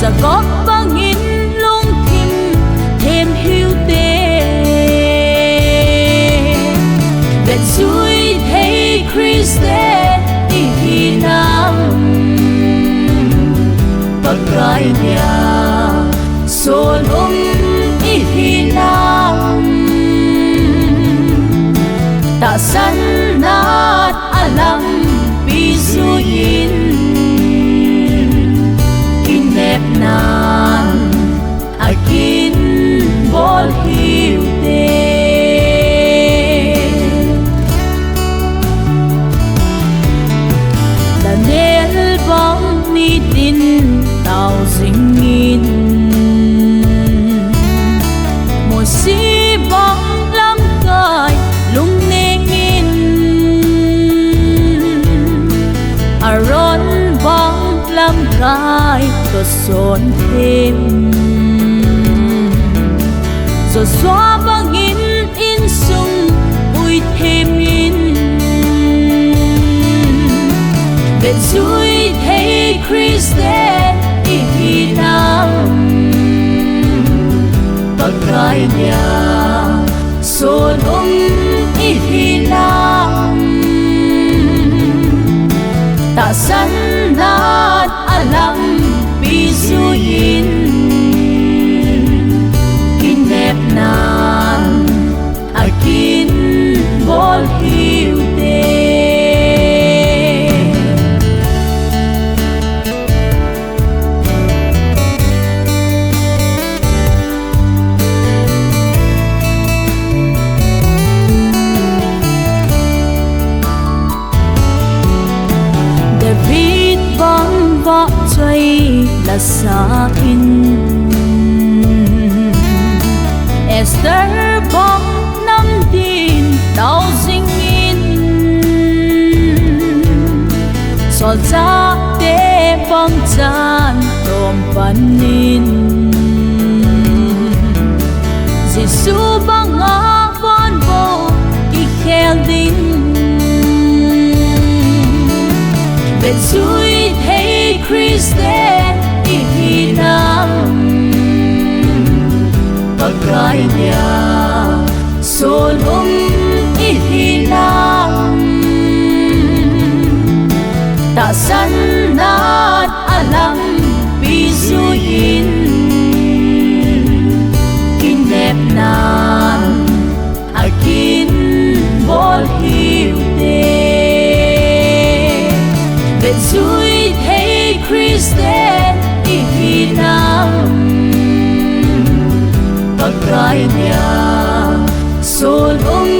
giờ có bangin lungthim thêm hiute Vetjui thei Christe ihinam Pakai Salon ihinam Tahsan nat alam bizuin Kinep nan akin bol hiute Danel bang nitin tao jing'in Mose bang lamkai lungneng'in Aron bang lamkai thoh son thêm rồi xóa bangin in sung ui thêm in Vetjui thei Christe ihinam Pakai Salon ihinam Tahsan nat alam bizuin Kinep nan akin bol hiute Vetjui là akin Esther bang nam din tao jing'in Sol cha te bang chan tom panin Giêsu bang a bon bo i khel din Vetjui thei Christe ihinam Pakai Salon ihinam Tahsan nat alam bizuin Kinep nan akin bol hiute Vetjui thei Christe ihinam Pakai Salon